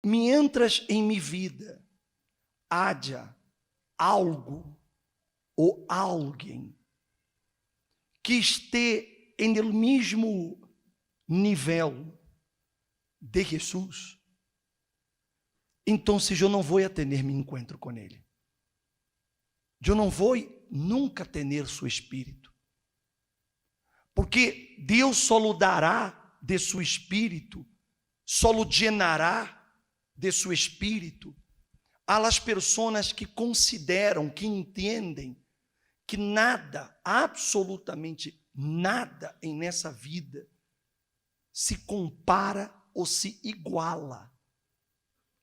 mientras em mi vida haya algo ou alguém que esté en el mismo nível de Jesus, então eu não vou ter meu encontro com Ele. Eu não vou nunca ter seu espírito. Porque Deus só lhe dará de seu espírito, só lhe llenará de seu espírito a las pessoas que consideram, que entendem que nada, absolutamente nada em nessa vida se compara ou se iguala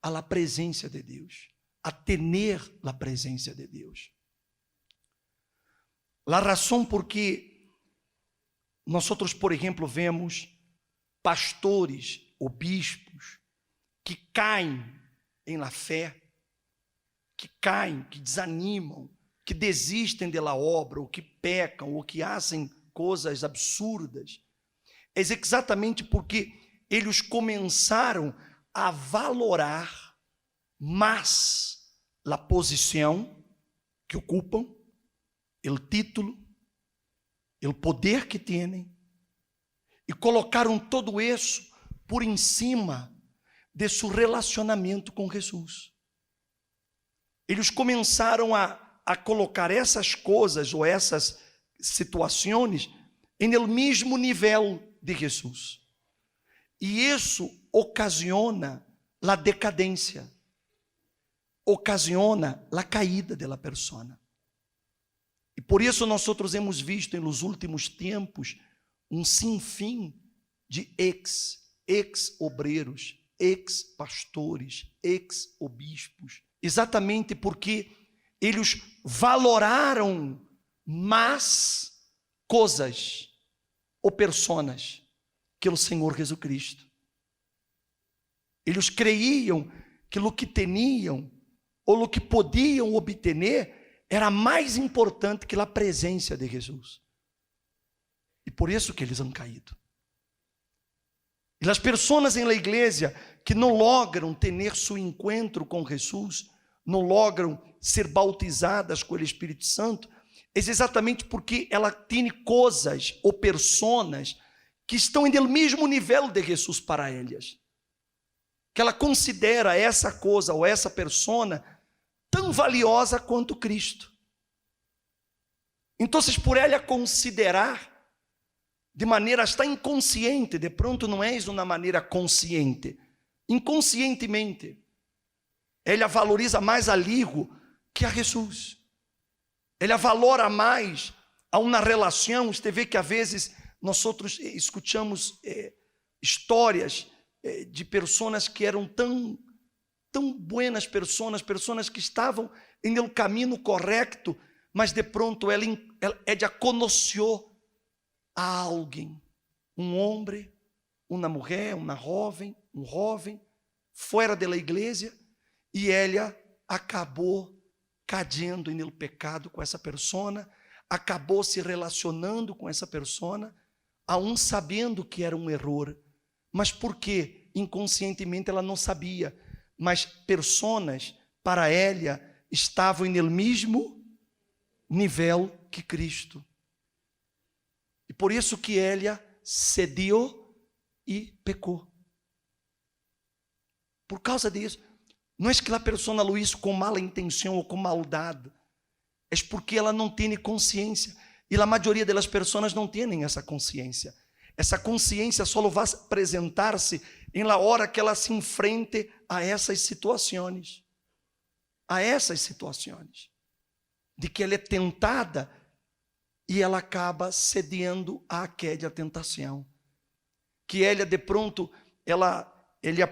à la presença de Deus, a tener la presença de Deus. La razão por que nós, por exemplo, vemos pastores ou bispos que caem em la fé, que caem, que desanimam, que desistem da obra, ou que pecam, ou que fazem coisas absurdas, é exatamente porque eles começaram a valorar mais a posição que ocupam, o título, o poder que têm, e colocaram todo isso por em cima de seu relacionamento com Jesus. Eles começaram a colocar essas coisas ou essas situações em el mesmo nível de Jesus. E isso ocasiona a decadência, ocasiona a caída da persona. E por isso nós hemos visto nos últimos tempos sinfim de ex-obreiros, ex-pastores, ex-obispos, exatamente porque eles valoraram mais coisas ou personas que o Senhor Jesus Cristo. Eles creiam que o que tinham ou o que podiam obter era mais importante que a presença de Jesus. E por isso que eles han caído. E as pessoas em la igreja que não logram ter seu encontro com Jesus, não logram ser bautizadas com o Espírito Santo, é exatamente porque ela tem coisas ou personas que estão no mesmo nível de Jesus para elas. Que ela considera essa coisa ou essa persona tão valiosa quanto Cristo. Então, por ela considerar de maneira hasta inconsciente, de pronto não é uma maneira consciente, inconscientemente, ela valoriza mais a língua que a Jesus. Ela valora mais a uma relação. Você vê que às vezes nós escutamos histórias de pessoas que eram tão buenas pessoas que estavam em el caminho correto, mas de pronto ela já conheceu a alguém, homem, uma mulher, uma jovem, jovem, fora da igreja, e ela acabou caindo no pecado com essa persona, acabou se relacionando com essa persona, aún sabendo que era erro, mas porque inconscientemente ela não sabia, mas pessoas para ela estavam no mesmo nível que Cristo. E por isso que ela cedeu e pecou. Por causa disso. Não é que a pessoa lo hizo com mala intenção ou com maldade. É porque ela não tem consciência. E a maioria das pessoas não tem essa consciência. Essa consciência só vai apresentar-se em la hora que ela se enfrente a essas situações. A essas situações. De que ela é tentada e ela acaba cedendo àquela tentação. Que ela, de pronto, ela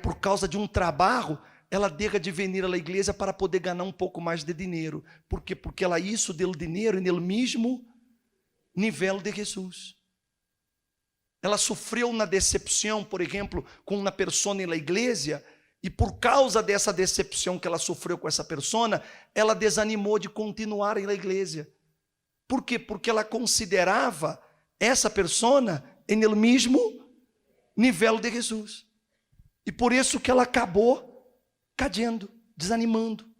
por causa de um trabalho, ela deixa de vir à igreja para poder ganhar um pouco mais de dinheiro. Por quê? Porque ela isso deu dinheiro no mesmo nível de Jesus. Ela sofreu uma decepção, por exemplo, com uma pessoa na igreja, e por causa dessa decepção que ela sofreu com essa pessoa, ela desanimou de continuar na igreja. Por quê? Porque ela considerava essa pessoa no mesmo nível de Jesus. E por isso que ela acabou cayendo, desanimando.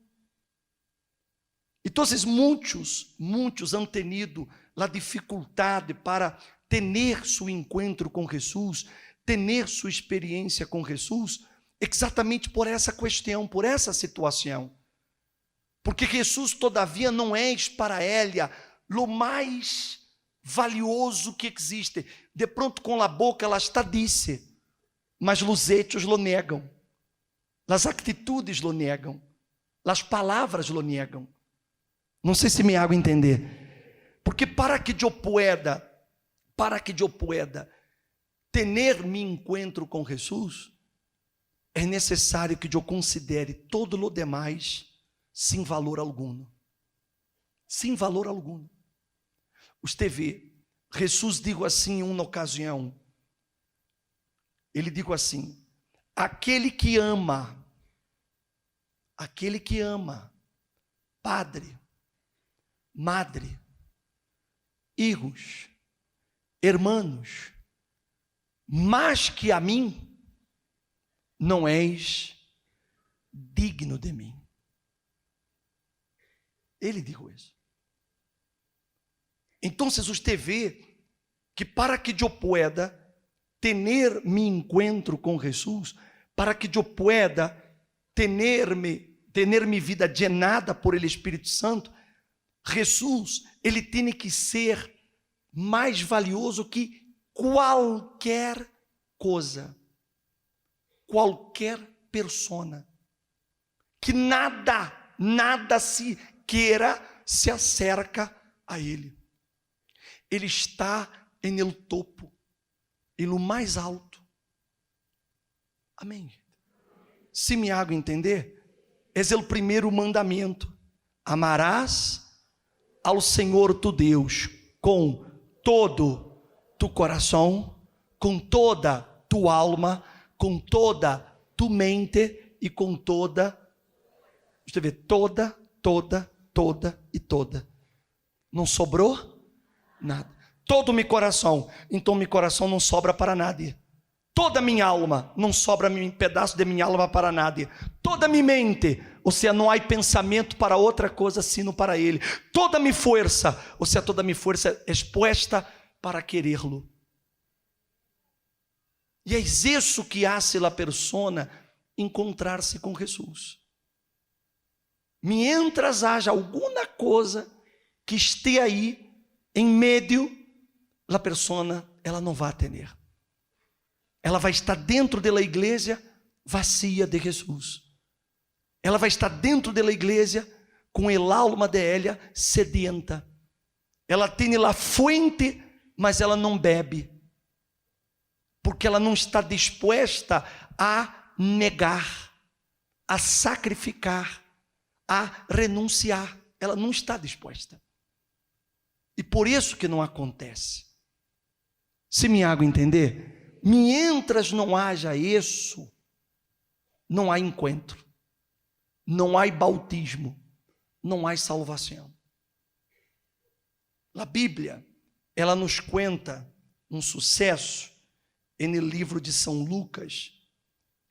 Então, muitos han tenido a dificuldade para ter seu encontro com Jesus, ter sua experiência com Jesus, exatamente por essa questão, por essa situação. Porque Jesus, todavia, não é para ela o mais valioso que existe. De pronto, com a boca, ela está disse, mas os hechos lo negam, as atitudes lo negam, as palavras lo negam. Não sei se me hago entender. Porque para que eu pueda ter mi encontro com Jesus, é necessário que eu considere todo o demais sem valor algum. Sem valor algum. Você vê, Jesus digo assim em uma ocasião, ele digo assim, aquele que ama, padre, madre, hijos, hermanos, mais que a mim, não és digno de mim. Ele dijo isso. Então, você vê que para que eu pueda ter mi encontro com Jesus, para que eu pueda ter mi vida llenada por el Espírito Santo, Jesus, ele tem que ser mais valioso que qualquer coisa, qualquer persona, que nada se acerca a ele. Ele está em el topo, em lo mais alto. Amém. Se me hago entender, esse é o primeiro mandamento: amarás ao Senhor tu Deus com todo tu coração, com toda tu alma, com toda tu mente e com toda, você vê, toda e toda. Não sobrou nada. Todo meu coração, então meu coração não sobra para nada. Toda minha alma, não sobra um pedaço de minha alma para nada. Toda minha mente, ou seja, não há pensamento para outra coisa sino para Ele. Toda minha força, ou seja, toda minha força exposta para querê-lo. E é isso que hace a persona encontrar-se com Jesus. Mientras haja alguma coisa que esteja aí em meio, a persona ela não vai ter. Ela vai estar dentro da igreja vazia de Jesus. Ela vai estar dentro da igreja com el alma de ela sedienta. Ela tem a fonte, mas ela não bebe, porque ela não está disposta a negar, a sacrificar, a renunciar. Ela não está disposta. E por isso que não acontece. Se me hago entender, mientras não haja isso, não há encontro, não há bautismo, não há salvação. A Bíblia, ela nos conta um sucesso no livro de São Lucas,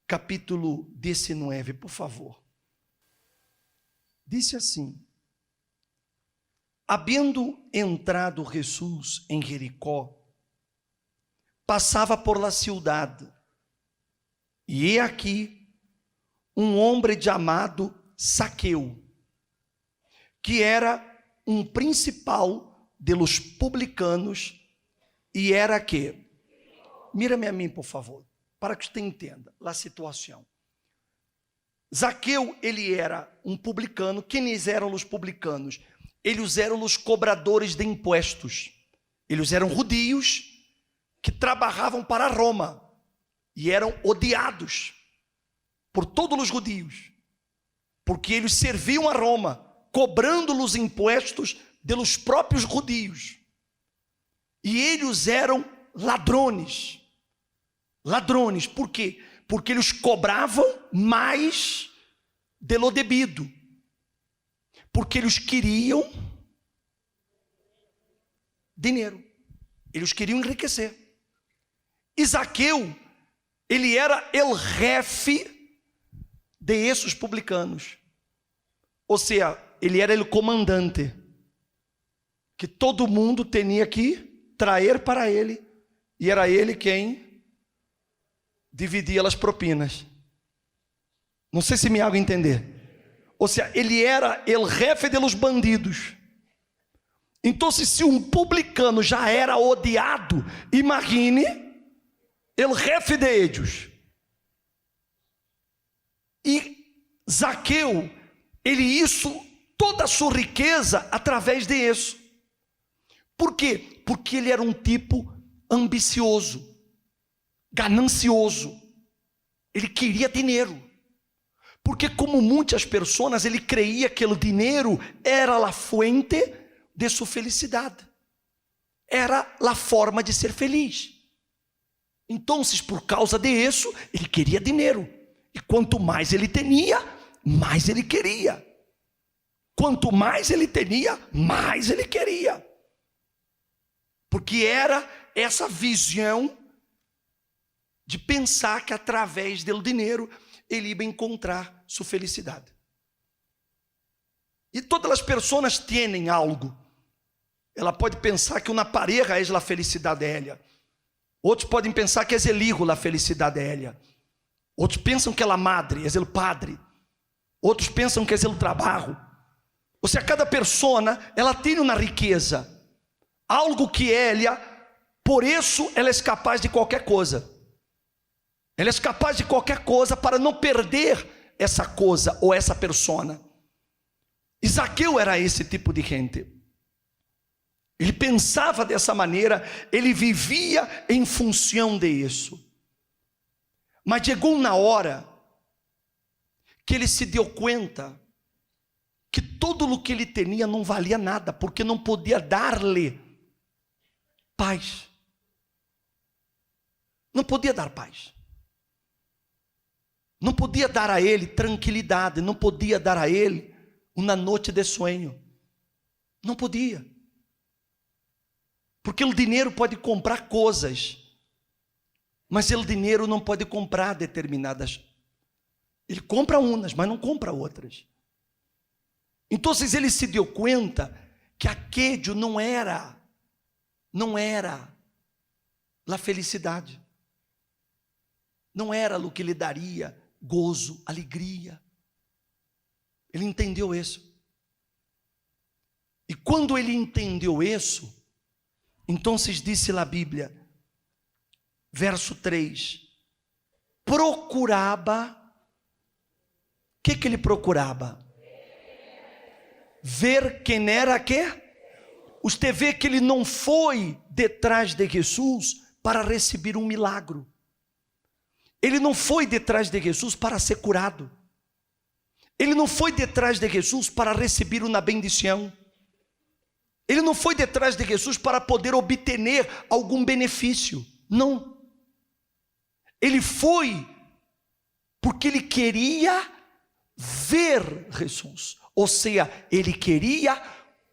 capítulo 19, por favor. Disse assim: havendo entrado Jesus em Jericó, passava por la ciudad, e aqui um homem chamado Zaqueu, que era um principal de los publicanos, e era que, mira-me a mim, por favor, para que você entenda a situação. Zaqueu, ele era um publicano. Quem eram os publicanos? Eles eram os cobradores de impostos. Eles eram judeus que trabalhavam para Roma e eram odiados por todos os judeus, porque eles serviam a Roma, cobrando os impostos dos próprios judeus. E eles eram ladrões. Ladrões, por quê? Porque eles cobravam mais de lo debido, porque eles queriam dinheiro, eles queriam enriquecer. E Zaqueu, ele era el jefe de esses publicanos. Ou seja, ele era o comandante, que todo mundo tinha que trazer para ele, e era ele quem dividia as propinas. Não sei se me hago entender. Ou seja, ele era o jefe de los bandidos. Então, se um publicano já era odiado, imagine o jefe de ellos. E Zaqueu, ele hizo toda a sua riqueza através de isso. Por quê? Porque ele era um tipo ambicioso, ganancioso. Ele queria dinheiro. Porque como muitas pessoas, ele creía que o dinheiro era a fuente de sua felicidade. Era a forma de ser feliz. Então, por causa disso, ele queria dinheiro. E quanto mais ele tinha, mais ele queria. Quanto mais ele tinha, mais ele queria. Porque era essa visão de pensar que através do dinheiro ele ia encontrar sua felicidade. E todas as pessoas têm algo. Ela pode pensar que uma pareja é a felicidade dela. Outros podem pensar que é o hijo a felicidade dela. Outros pensam que é a madre, é o padre. Outros pensam que é o trabalho. Ou seja, cada pessoa, ela tem uma riqueza. Algo que ela, por isso, ela é capaz de qualquer coisa. Ela é capaz de qualquer coisa para não perder essa coisa ou essa persona. E Zaqueu era esse tipo de gente. Ele pensava dessa maneira, ele vivia em função disso. Mas chegou uma hora que ele se deu conta que tudo o que ele tinha não valia nada, porque não podia dar-lhe paz. Não podia dar paz. Não podia dar a ele tranquilidade, não podia dar a ele uma noite de sonho. Não podia. Porque o dinheiro pode comprar coisas, mas o dinheiro não pode comprar determinadas. Ele compra umas, mas não compra outras. Então ele se deu conta que aquele não era a felicidade. Não era o que lhe daria gozo, alegria. Ele entendeu isso. E quando ele entendeu isso, então disse a Bíblia, verso 3, procurava, o que ele procurava? Ver quem era que? Você vê que ele não foi detrás de Jesus para receber um milagre. Ele não foi detrás de Jesus para ser curado. Ele não foi detrás de Jesus para receber uma bendição. Ele não foi detrás de Jesus para poder obter algum benefício. Não. Ele foi porque ele queria ver Jesus. Ou seja, ele queria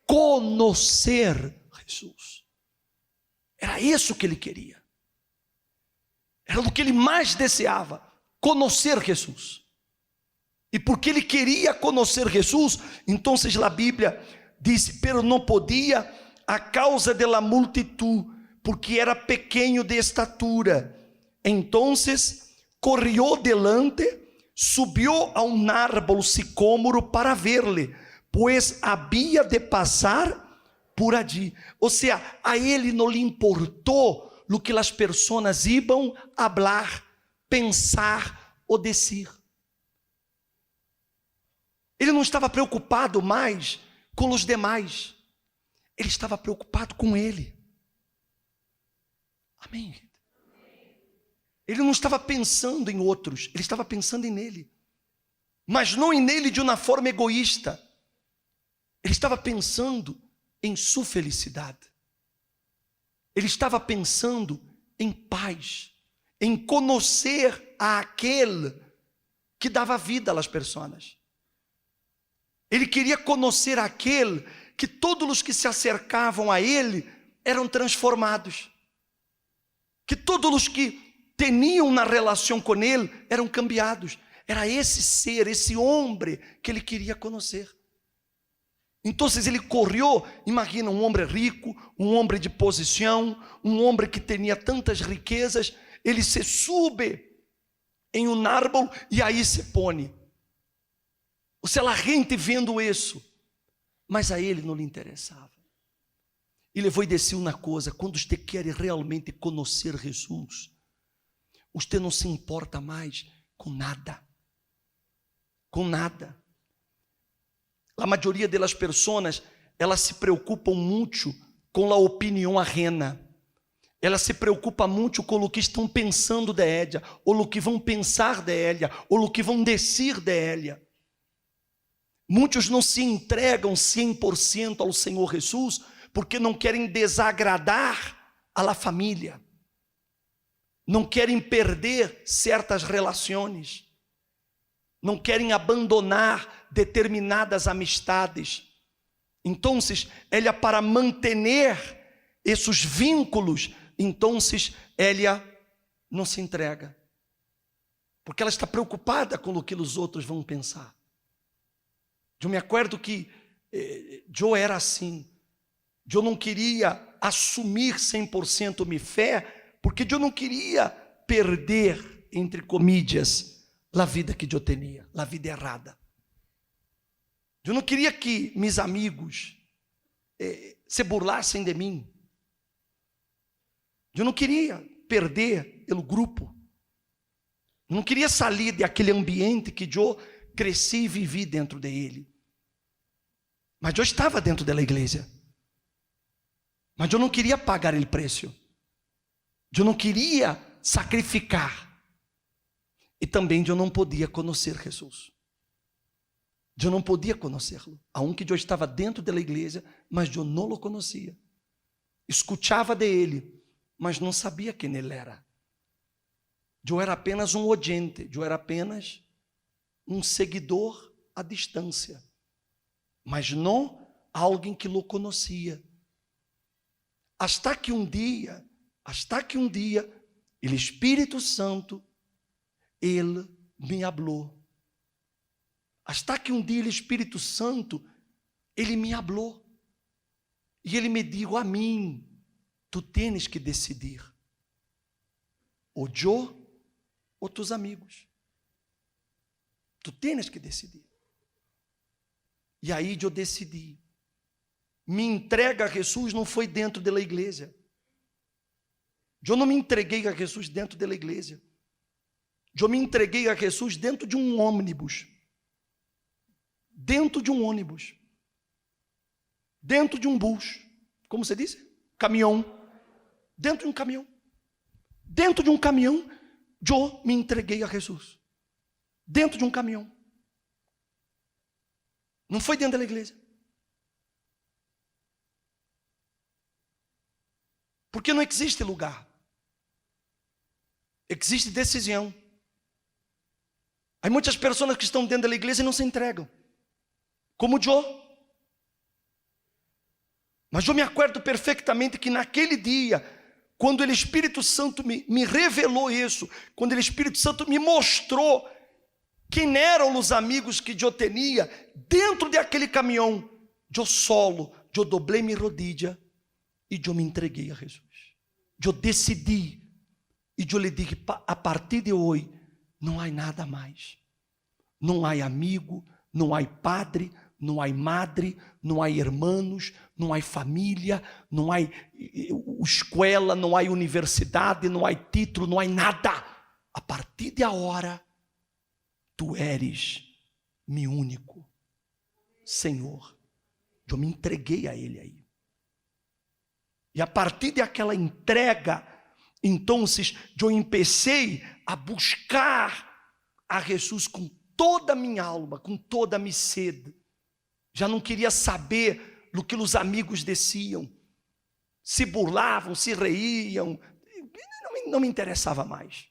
conhecer Jesus. Era isso que ele queria. Era o que ele mais desejava, conhecer Jesus. E porque ele queria conhecer Jesus, então a Bíblia diz, pero não podia a causa de la multitud, porque era pequeno de estatura. Então corrió delante, subiu a um árbol sicômoro para ver-lhe, pois havia de passar por allí. Ou seja, a ele não lhe importou o que as pessoas iam falar, pensar ou dizer. Ele não estava preocupado mais com os demais. Ele estava preocupado com ele. Amém. Ele não estava pensando em outros, ele estava pensando em nele. Mas não em nele de uma forma egoísta. Ele estava pensando em sua felicidade. Ele estava pensando em paz, em conhecer aquele que dava vida às pessoas. Ele queria conhecer aquele que todos os que se acercavam a ele eram transformados. Que todos os que tinham uma relação com ele eram cambiados. Era esse ser, esse homem que ele queria conhecer. Então ele correu, imagina um homem rico, um homem de posição, um homem que tinha tantas riquezas, ele se sube em um árvore e aí se põe. Ou seja, a gente vendo isso, mas a ele não lhe interessava. Ele foi dizer uma coisa: quando você quer realmente conhecer Jesus, você não se importa mais com nada. Com nada. A maioria das pessoas, elas se preocupam muito com a opinião ajena. Elas se preocupam muito com o que estão pensando de ela, ou o que vão pensar de ela, ou o que vão dizer de ela. Muitos não se entregam 100% ao Senhor Jesus, porque não querem desagradar a la família. Não querem perder certas relações. Não querem abandonar determinadas amistades. Então, ela, para manter esses vínculos, então ela não se entrega, porque ela está preocupada com o que os outros vão pensar. Eu me acordo que eu era assim. Eu não queria assumir 100% minha fé, porque eu não queria perder, entre comillas, a vida que eu tinha, a vida errada. Eu não queria que meus amigos se burlassem de mim. Eu não queria perder o grupo. Eu não queria sair daquele ambiente que eu cresci e vivi dentro dele. Mas eu estava dentro da igreja. Mas eu não queria pagar o preço. Eu não queria sacrificar. E também eu não podia conhecer Jesus. Eu não podia conhecê-lo. Aunque eu estava dentro da igreja, mas eu não o conhecia. Escutava dele, mas não sabia quem ele era. Eu era apenas um oyente, eu era apenas um seguidor à distância, mas não alguém que o conhecia. Hasta que um dia, o Espírito Santo, ele me falou. Hasta que um dia o Espírito Santo, ele me falou. E ele me disse a mim: tu tens que decidir, ou eu ou tus amigos. Tu tens que decidir. E aí eu decidi. Minha entrega a Jesus não foi dentro da igreja. Eu não me entreguei a Jesus dentro da igreja. Eu me entreguei a Jesus dentro de um ônibus. Dentro de um ônibus. Dentro de um bus. Como você disse? Caminhão. Dentro de um caminhão. Dentro de um caminhão, eu me entreguei a Jesus. Dentro de um caminhão. Não foi dentro da igreja. Porque não existe lugar. Existe decisão. Há muitas pessoas que estão dentro da igreja e não se entregam. Como eu. Mas eu me acordo perfeitamente que naquele dia, quando o Espírito Santo me revelou isso, quando o Espírito Santo me mostrou quem eram os amigos que eu tinha dentro daquele caminhão, eu dobrei minha rodilha e eu me entreguei a Jesus. Eu decidi e eu lhe disse: a partir de hoje não há nada mais. Não há amigo, não há padre, não há madre, não há irmãos, não há família, não há escola, não há universidade, não há título, não há nada. A partir de agora, tu eres meu único Senhor. Eu me entreguei a Ele aí. E a partir daquela entrega, então eu comecei a buscar a Jesus com toda a minha alma, com toda a minha sede. Já não queria saber do que os amigos diziam. Se burlavam, se reiam. Não me interessava mais.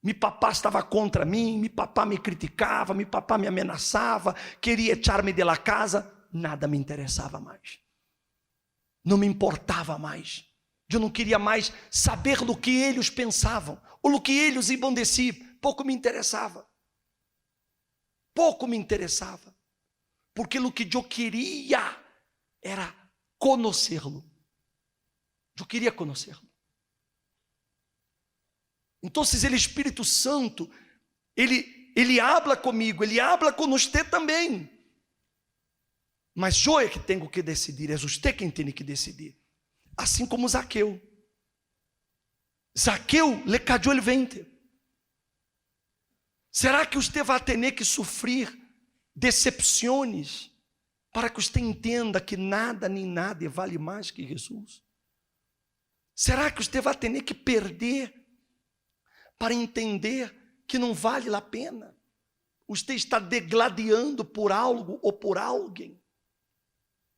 Meu papá estava contra mim, meu papá me criticava, meu papá me ameaçava, queria echar-me de la casa. Nada me interessava mais. Não me importava mais. Eu não queria mais saber do que eles pensavam, ou do que eles iam dizer. Pouco me interessava. pouco me interessava, porque o que eu queria era conhecê-lo. Eu queria conhecê-lo. Então, o Espírito Santo, ele habla comigo, ele habla com você também. Mas eu é que tenho que decidir, é você quem tem que decidir. Assim como Zaqueu. Zaqueu le cayó el 20. Será que você vai ter que sofrer decepções para que você entenda que nada nem nada vale mais que Jesus? Será que você vai ter que perder para entender que não vale a pena? Você está degladiando por algo ou por alguém?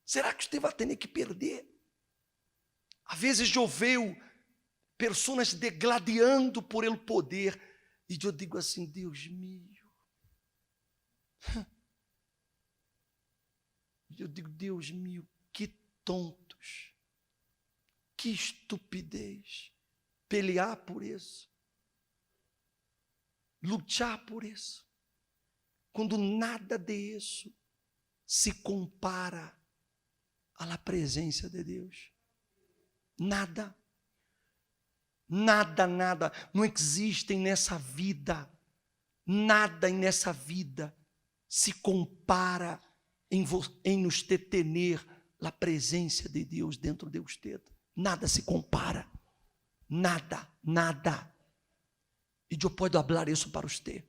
Será que você vai ter que perder? Às vezes eu vejo pessoas degladiando por ele poder, e eu digo assim: Deus meu. Eu digo: Deus meu, que tontos, que estupidez, pelear por isso, lutar por isso, quando nada disso se compara à presença de Deus. Nada, nada, nada, não existe nessa vida, nada nessa vida se compara em nos ter a presença de Deus dentro de você. Nada se compara, nada, nada. E eu posso falar isso para você,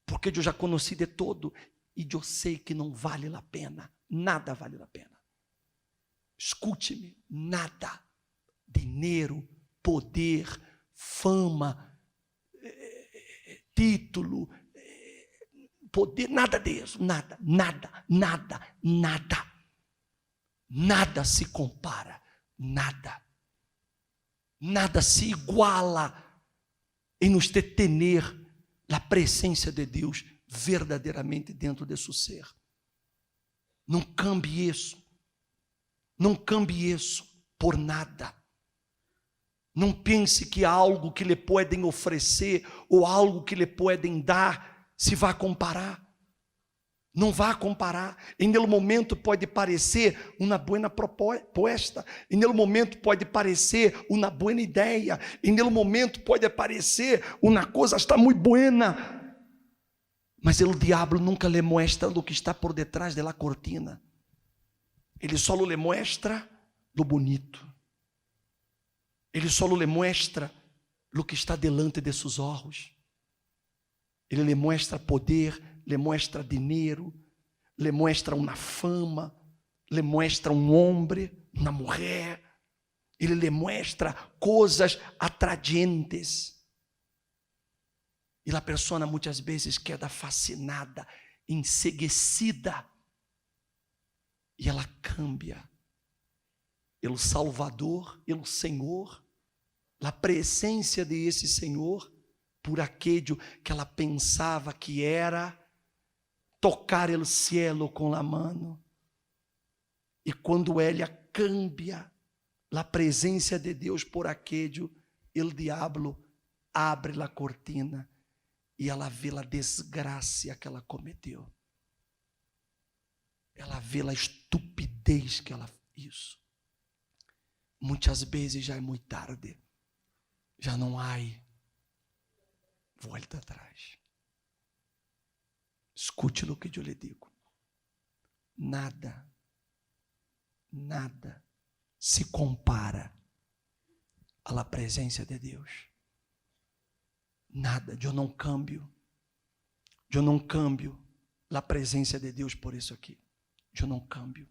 porque eu já conheci de todo, e eu sei que não vale a pena, nada vale a pena. Escute-me, nada, dinheiro, poder, fama, título, poder, nada disso, nada, nada, nada, nada, nada se compara, nada, nada se iguala em nos ter a presença de Deus verdadeiramente dentro de seu ser. Não cambie isso. Não cambie isso por nada. Não pense que algo que lhe podem oferecer ou algo que lhe podem dar se vai comparar. Não vai comparar. Em nenhum momento pode parecer uma boa proposta. Em nenhum momento pode parecer uma boa ideia. Em nenhum momento pode parecer uma coisa está muito buena. Mas o diabo nunca lhe mostra o que está por detrás da cortina. Ele só lhe mostra lo bonito. Ele só lhe mostra o que está delante de seus olhos. Ele lhe mostra poder, lhe mostra dinheiro, lhe mostra uma fama, lhe mostra homem, uma mulher. Ele lhe mostra coisas atraentes. E a pessoa muitas vezes queda fascinada, enseguecida. E ela cambia. O Salvador, o Senhor, a presença de esse Senhor, por aquilo que ela pensava que era tocar o cielo com a mão. E quando ela cambia a presença de Deus por aquilo, o diabo abre a cortina e ela vê a desgraça que ela cometeu. Ela vê a estupidez que ela fez. Muitas vezes já é muito tarde. Já não há volta atrás. Escute o que eu lhe digo. Nada, nada se compara à presença de Deus. Nada, eu não cambio. Eu não cambio a presença de Deus por isso aqui. Eu não cambio.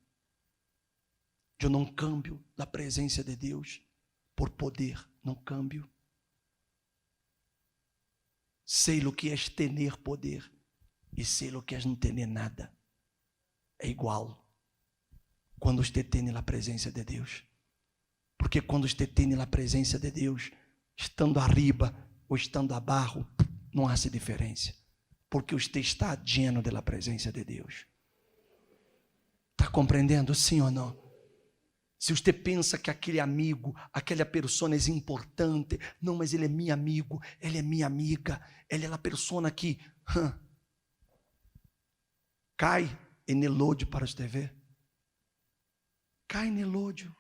Eu não cambio a presença de Deus por poder. Não cambio. Sei o que é ter poder e sei o que é não ter nada. É igual quando você tem a presença de Deus. Porque quando você tem a presença de Deus, estando arriba ou estando abaixo, não há diferença. Porque você está lleno da presença de Deus. Está compreendendo, sim ou não? Se você pensa que aquele amigo, aquela pessoa é importante, não, mas ele é meu amigo, ela é minha amiga, ela é a pessoa que cai nel ódio para você ver. Cai nel ódio.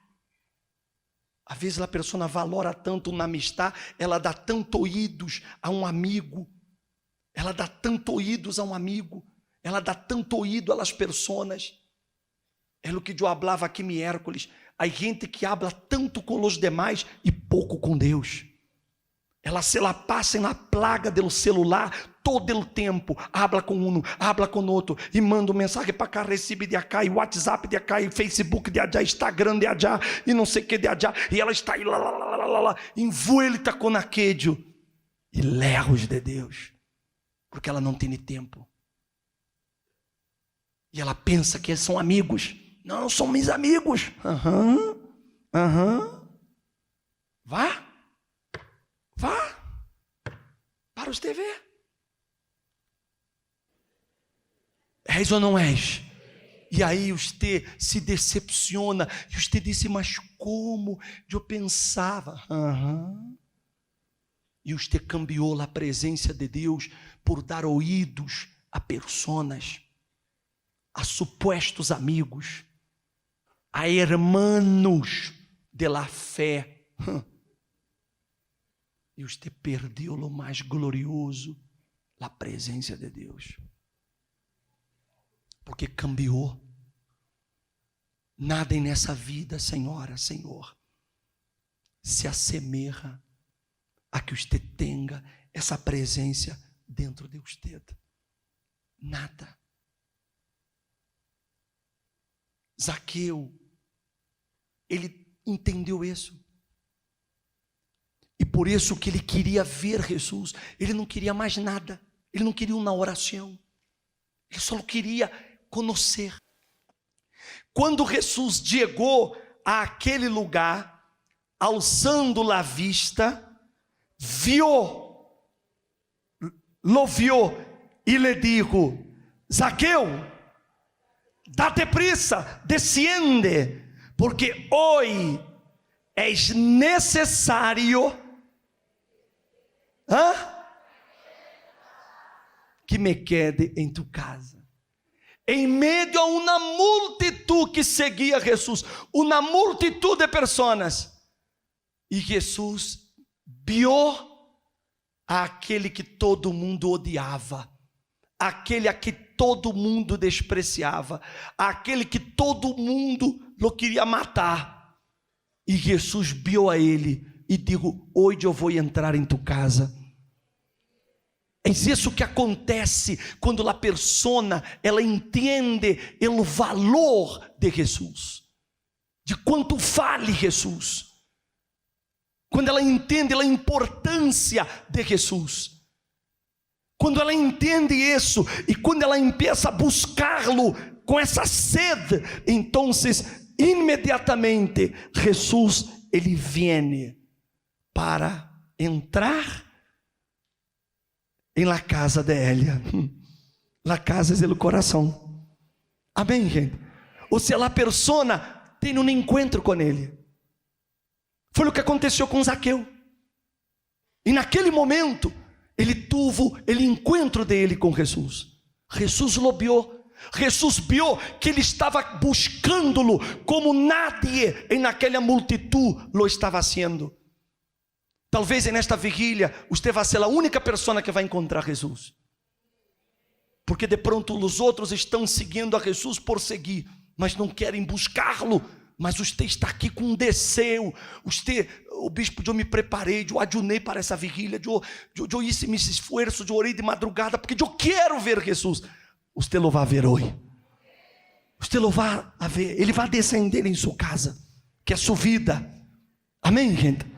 Às vezes a pessoa valora tanto uma amistade, ela dá tanto ouvidos a um amigo, ela dá tanto ouvidos a um amigo, ela dá tanto ouvido às pessoas. É o que eu falava aqui miércoles. Há gente que habla tanto com os demais e pouco com Deus. Ela se la passa na plaga do celular todo o tempo. Habla com um, habla com outro. E manda mensagem para cá, recebe de acá, e WhatsApp de acá, e Facebook de acá, Instagram de acá, e não sei o que de acá. E ela está aí, envuelta com aquello. E lejos de Deus. Porque ela não tem tempo. E ela pensa que eles são amigos. Não, são meus amigos. Vá. Para você ver. És ou não és? E aí você se decepciona. E você diz, mas como eu pensava? E você cambiou a presença de Deus por dar ouvidos a pessoas, a supostos amigos, a hermanos de la fé. E você perdeu o mais glorioso, a presença de Deus. Porque cambiou. Nada nessa vida, Senhora, Senhor, se assemelha a que você tenha essa presença dentro de você. Nada. Zaqueu, ele entendeu isso. E por isso que ele queria ver Jesus. Ele não queria mais nada. Ele não queria uma oração. Ele só queria conhecer. Quando Jesus chegou àquele lugar, alçando a vista, lo viu e lhe dijo: Zaqueu, date prisa, desciende, porque hoje é necessário que me quede em tu casa. Em meio a uma multitud que seguia Jesus, uma multitud de pessoas, e Jesus viu aquele que todo mundo odiava, aquele a que todo mundo despreciava, aquele que todo mundo lo queria matar. E Jesus viu a ele e disse: hoje eu vou entrar em tu casa. É isso que acontece quando a persona ela entende o valor de Jesus, de quanto vale Jesus. Quando ela entende a importância de Jesus, quando ela entende isso e quando ela começa a buscá-lo com essa sede, então imediatamente Jesus ele vem para entrar em la casa de Elia. La casa é o coração. Amém, gente? Ou seja, a persona tem um encontro com ele. Foi o que aconteceu com Zaqueu. E naquele momento, ele teve o encontro dele com Jesus. Jesus lo viu. Jesus viu que ele estava buscando-lo como nadie naquela multitud lo estava fazendo. Talvez nesta vigília, você vai ser a única pessoa que vai encontrar Jesus. Porque de pronto os outros estão seguindo a Jesus por seguir, mas não querem buscá-lo. Mas você está aqui com um desejo. O bispo, eu me preparei, eu ajunei para essa vigília, eu hice me esforço, eu orei de madrugada, porque eu quero ver Jesus. Você lo vai ver hoje. Você lo vai ver. Ele vai descender em sua casa, que é sua vida. Amém, gente?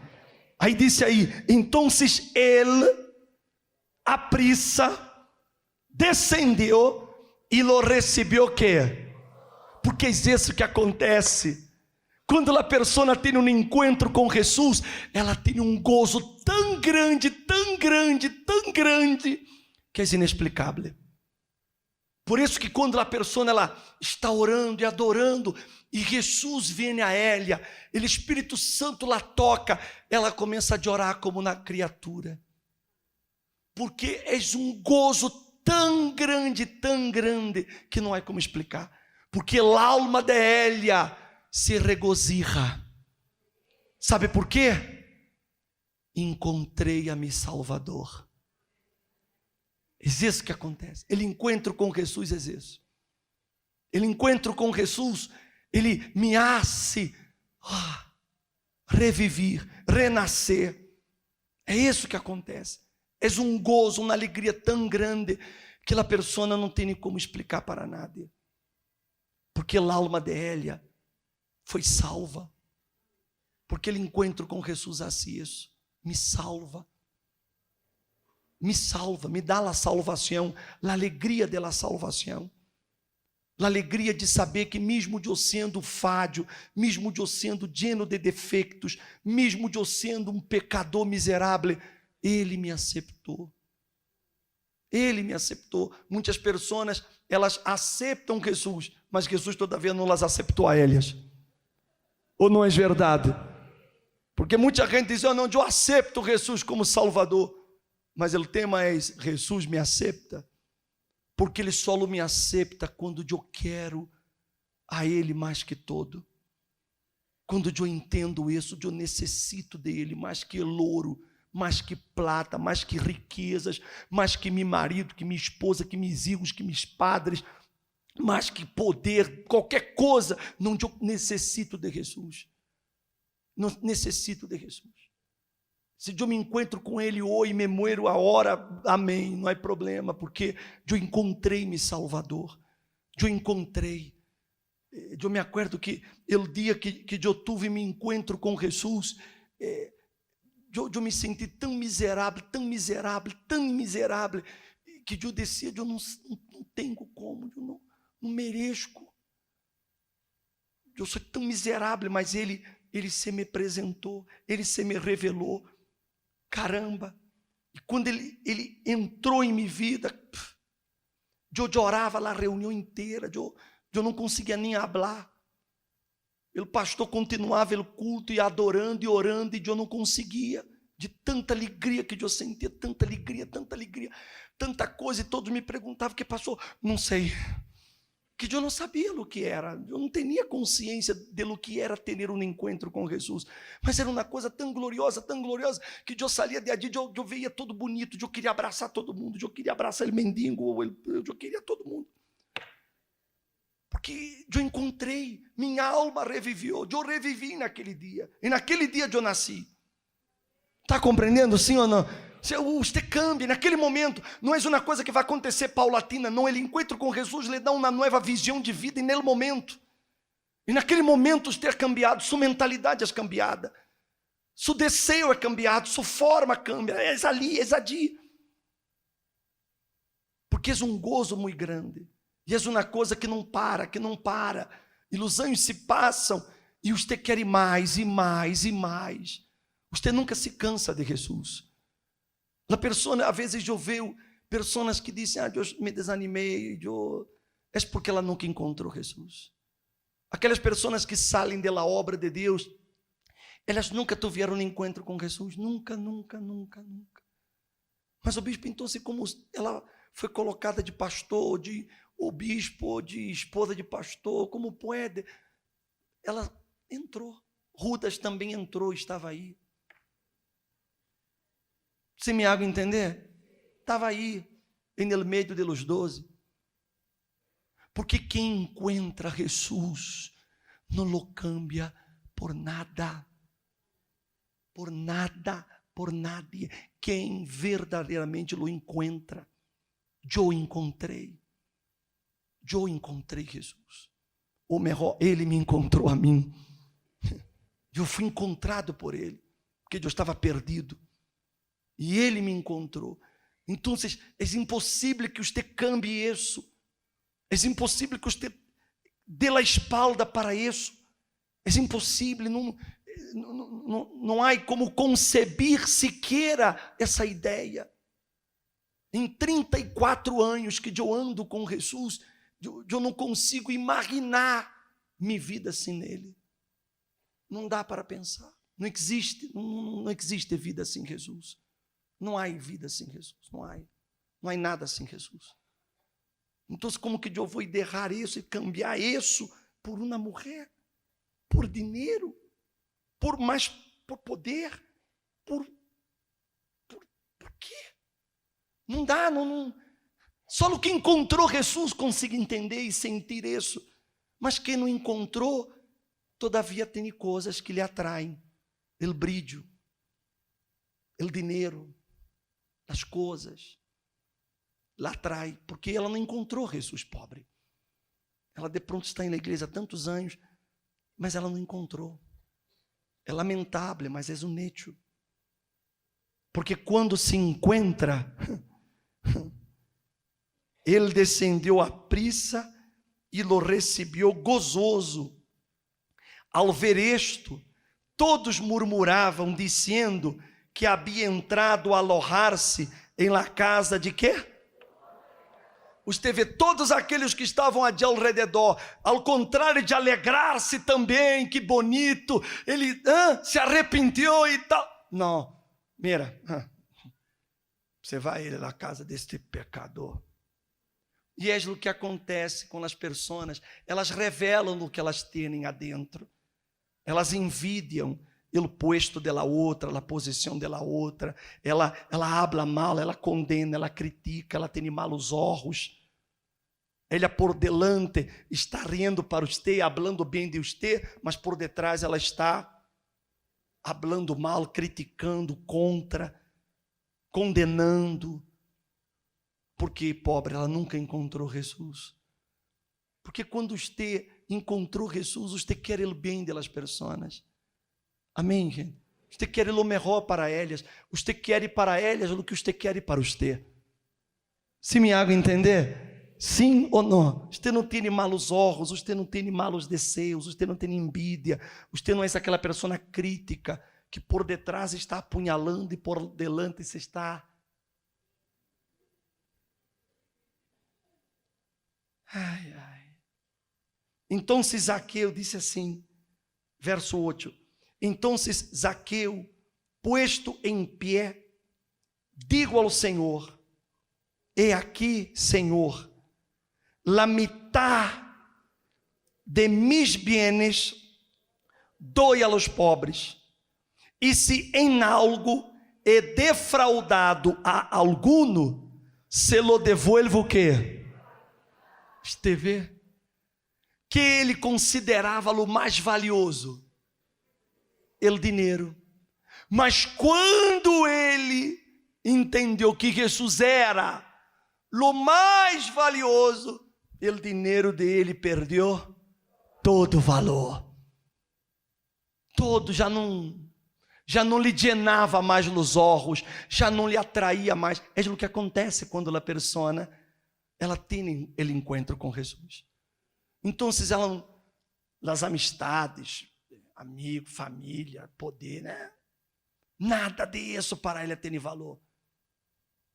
Aí disse aí, então ele, aprisa, descendeu e lo recebeu o quê? Porque é isso que acontece. Quando a pessoa tem um encontro com Jesus, ela tem um gozo tão grande, tão grande, tão grande, que é inexplicável. Por isso que quando a pessoa ela está orando e adorando, e Jesus vem a Elia, o Espírito Santo la toca, ela começa a orar como uma criatura. Porque é um gozo tão grande, que não há como explicar. Porque a alma de Elia se regozija. Sabe por quê? Encontrei a meu Salvador. É isso que acontece. Ele encontro com Jesus, é isso. Ele encontro com Jesus, ele me hace reviver, renascer. É isso que acontece. É um gozo, uma alegria tão grande que a pessoa não tem nem como explicar para nada. Porque a alma de Elia foi salva. Porque ele encontro com Jesus assim isso. Me salva. Me salva, me dá a salvação, a alegria da salvação. A alegria de saber que mesmo eu sendo falho, mesmo eu sendo lleno de defeitos, mesmo eu sendo um pecador miserável, Ele me aceitou. Ele me aceitou. Muitas pessoas, elas aceitam Jesus, mas Jesus todavia não as aceitou a elas. Ou não é verdade? Porque muita gente diz, não, eu aceito Jesus como Salvador. Mas o tema é, Jesus me aceita, porque Ele só me aceita quando eu quero a Ele mais que todo. Quando eu entendo isso, eu necessito dEle mais que ouro, mais que prata, mais que riquezas, mais que meu marido, que minha esposa, que meus filhos, que meus padres, mais que poder, qualquer coisa. Não, eu necessito de Jesus. Não necessito de Jesus. Se eu me encontro com Ele hoje e me muero a hora, amém, não há problema, porque eu encontrei meu Salvador. Eu encontrei. Eu me acordo que o dia que eu tive meu encontro com Jesus, eu me senti tão miserável, que eu decidi, eu não tenho como, eu não mereço. Eu sou tão miserável, mas Ele se me apresentou, Ele se me revelou. Caramba, e quando ele entrou em minha vida, eu orava lá a reunião inteira, eu não conseguia nem falar. O pastor continuava o culto e adorando e orando, e eu não conseguia, de tanta alegria que eu sentia, tanta alegria, tanta coisa, e todos me perguntavam, que pastor, não sei, que eu não sabia o que era, eu não tinha consciência de lo que era ter um encontro com Jesus, mas era uma coisa tão gloriosa, que eu saía de ali, eu via todo bonito, eu queria abraçar todo mundo, eu queria abraçar o mendigo, eu queria todo mundo, porque eu encontrei, minha alma reviveu, eu revivi naquele dia, e naquele dia eu nasci. Está compreendendo, sim ou não? Você cambia naquele momento, não é uma coisa que vai acontecer paulatina, não. Ele encontra com Jesus, lhe dá uma nova visão de vida, e naquele momento, você é cambiado, sua mentalidade é cambiada, seu desejo é cambiado, sua forma cambia, é ali, porque é um gozo muito grande, e é uma coisa que não para, e os anos se passam, e você quer mais, e mais, e mais, você nunca se cansa de Jesus. A pessoa, às vezes eu vejo pessoas que dizem, eu me desanimei, é porque ela nunca encontrou Jesus. Aquelas pessoas que saem da obra de Deus, elas nunca tiveram um encontro com Jesus, nunca. Mas o bispo, então, como ela foi colocada de pastor, de obispo, de esposa de pastor, como pode? Ela entrou, Judas também entrou, estava aí. Se me hago entender? Estava aí, no meio dos 12. Porque quem encontra Jesus não lo cambia por nada. Por nada, por nadie. Quem verdadeiramente lo encontra. Eu encontrei Jesus. Ou melhor, Ele me encontrou a mim. Eu fui encontrado por Ele, porque eu estava perdido. E Ele me encontrou. Então, é impossível que você cambie isso. É impossível que você dê a espalda para isso. É impossível. Não há como conceber sequer essa ideia. Em 34 anos que eu ando com Jesus, eu não consigo imaginar minha vida sem Ele. Não dá para pensar. Não existe vida sem Jesus. Não há vida sem Jesus, não há. Não há nada sem Jesus. Então, como que eu vou derrar isso e cambiar isso por uma mulher, por dinheiro, por poder, por quê? Não dá, não. Só o que encontrou Jesus consegue entender e sentir isso. Mas quem não encontrou, todavia tem coisas que lhe atraem. O brilho, o dinheiro, as coisas. Lá atrai, porque ela não encontrou Jesus pobre. Ela de pronto está na igreja há tantos anos, mas ela não encontrou. É lamentável, mas é um hecho. Porque quando se encontra, ele descendeu a prisa e lo recebeu gozoso. Ao ver isto, todos murmuravam, dizendo que havia entrado a alojar-se em la casa de quê? Você vê todos aqueles que estavam ali ao redor, ao contrário de alegrar-se também, que bonito, ele se arrependeu e tal. Não, mira, você vai na casa deste pecador. E é o que acontece com as pessoas, elas revelam o que elas têm adentro, elas envidiam o posto dela outra, a posição dela outra, ela habla mal, ela condena, ela critica, ela tem malos olhos. Ela por delante está rindo para você, hablando bem de você, mas por detrás ela está hablando mal, criticando, contra, condenando. Porque, pobre, ela nunca encontrou Jesus. Porque quando você encontrou Jesus, você quer o bem das pessoas. Amém, gente? Você quer o melhor para elas. Você quer para elas o que você quer para você. Se me hago entender? Sim ou não? Você não tem malos olhos, você não tem malos desejos, você não tem envidia, você não é aquela pessoa crítica que por detrás está apunhalando e por delante se está. Ai, ai. Então Zaqueu disse assim, verso 8: Então Zaqueu, posto em pé, digo ao Senhor: He aqui, Senhor, la mitad de mis bienes doy a los pobres, e se em algo he defraudado a alguno, se lo devuelvo o quê? Você vê? Que ele considerava o mais valioso, o dinheiro. Mas quando ele entendeu que Jesus era o mais valioso, o dinheiro dele perdeu todo o valor. Todo, já não lhe llenava mais os olhos, já não lhe atraía mais. É o que acontece quando a pessoa ela tem o encontro com Jesus. Então, as amistades, amigo, família, poder, nada disso para ela tem valor.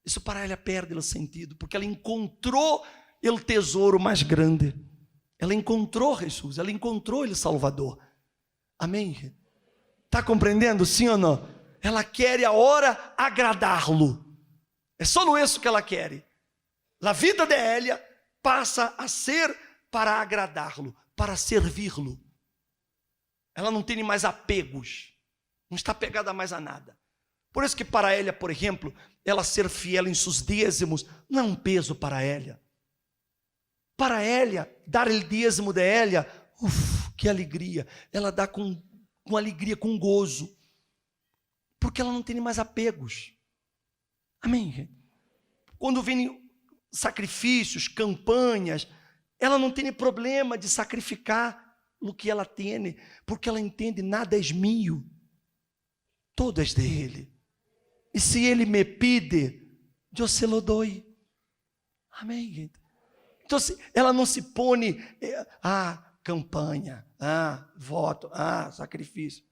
Isso para ela perde o sentido, porque ela encontrou o tesouro mais grande. Ela encontrou Jesus, ela encontrou o Salvador. Amém? Está compreendendo, sim ou não? Ela quer agora agradá-lo. É só isso que ela quer. A vida de ela passa a ser para agradá-lo, para servi-lo. Ela não tem mais apegos, não está apegada mais a nada. Por isso que para ela, por exemplo, ela ser fiel em seus dízimos não é um peso para ela. Para ela, dar o dízimo de ela, que alegria. Ela dá com alegria, com gozo. Porque ela não tem mais apegos. Amém? Quando vem sacrifícios, campanhas, ela não tem problema de sacrificar o que ela tem, porque ela entende, nada é meu, todo é dele. E se ele me pide, eu se lo dou. Amém? Então ela não se põe campanha, voto, sacrifício.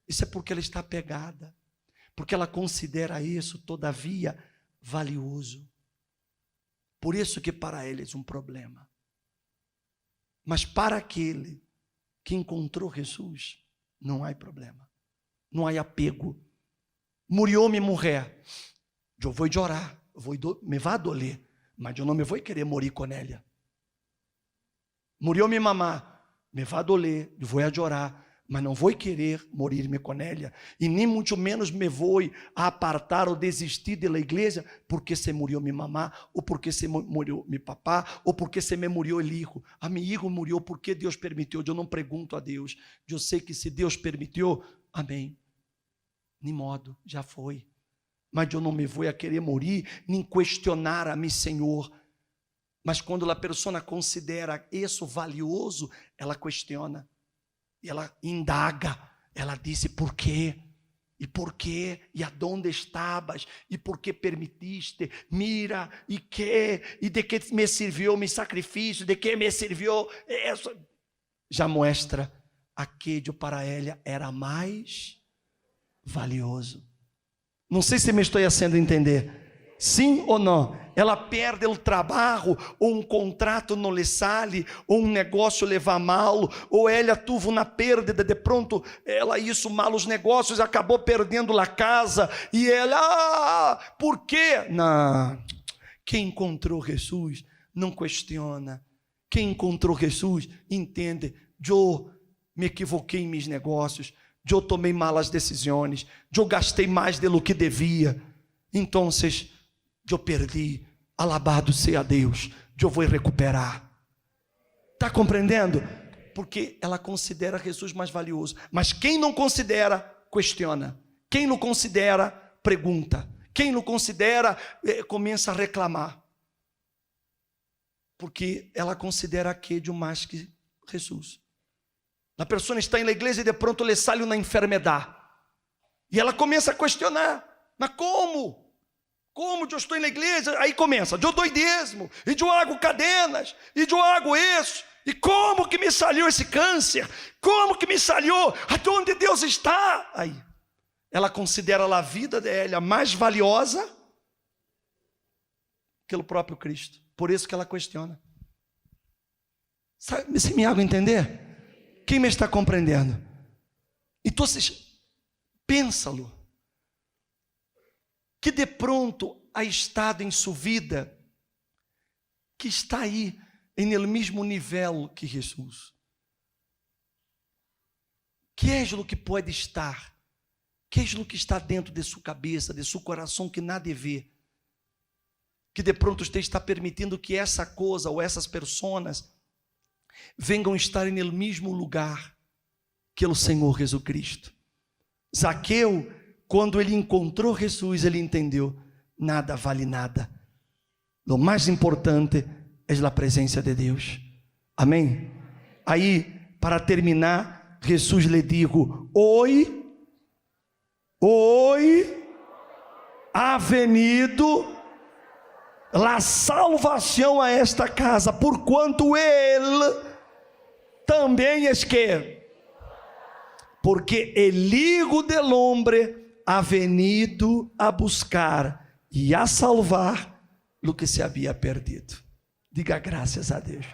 Isso é porque ela está apegada, porque ela considera isso, todavia, valioso. Por isso que para eles é um problema. Mas para aquele que encontrou Jesus, não há problema, não há apego. Murió minha mulher, eu vou orar, me vai doler, mas eu não me vou querer morir com ela. Murió minha mamá, me vai doler, eu vou chorar, mas não vou querer morir-me com ela, e nem muito menos me vou apartar ou desistir da igreja porque se murió minha mamá, ou porque se murió meu papá, ou porque se me murió o filho. A meu filho murió porque Deus permitiu. Eu não pergunto a Deus, eu sei que se Deus permitiu, amém, nem modo, já foi. Mas eu não me vou querer morir, nem questionar a meu Senhor. Mas quando a pessoa considera isso valioso, ela questiona. E ela indaga, ela disse por quê? E por quê? E aonde estavas? E por que permitiste? Mira, e que? E de que me serviu meu sacrifício? De que me serviu isso? Já mostra aquilo para ela era mais valioso. Não sei se me estou fazendo entender. Sim ou não? Ela perde o trabalho, ou um contrato não lhe sale, ou um negócio leva mal, ou ela teve uma perda, de pronto ela isso mal os negócios, acabou perdendo a casa, e ela, por quê? Não, quem encontrou Jesus não questiona, quem encontrou Jesus entende, eu me equivoquei em meus negócios, eu tomei malas decisões, eu gastei mais do que devia, então eu perdi, alabado seja Deus, eu vou recuperar. Está compreendendo? Porque ela considera Jesus mais valioso. Mas quem não considera, questiona. Quem não considera, pergunta. Quem não considera, começa a reclamar. Porque ela considera aquele mais que Jesus. A pessoa está na igreja e de pronto lhe sai uma enfermidade. E ela começa a questionar. Mas como? Como eu estou na igreja? Aí começa, eu dou dízimo, e eu hago cadenas, e eu hago isso, e como que me saiu esse câncer? Como que me saiu? Aonde Deus está? Aí, ela considera a vida dela mais valiosa que o próprio Cristo. Por isso que ela questiona. Sabe, se me hago entender? Quem me está compreendendo? Então, pensa-lo. Que de pronto ha estado em sua vida, que está aí, em el mesmo nível que Jesus. Que é o que pode estar? Que é o que está dentro de sua cabeça, de seu coração, que nada vê? Que de pronto você está permitindo que essa coisa ou essas pessoas venham estar no mesmo lugar que o Senhor Jesus Cristo. Zaqueu, quando ele encontrou Jesus, ele entendeu, nada vale nada. O mais importante é a presença de Deus. Amém? Aí, para terminar, Jesus lhe digo, hoje ha venido a salvação a esta casa, porquanto ele também es que, porque el Hijo del Hombre ha venido a buscar e a salvar o que se havia perdido. Diga graças a Deus.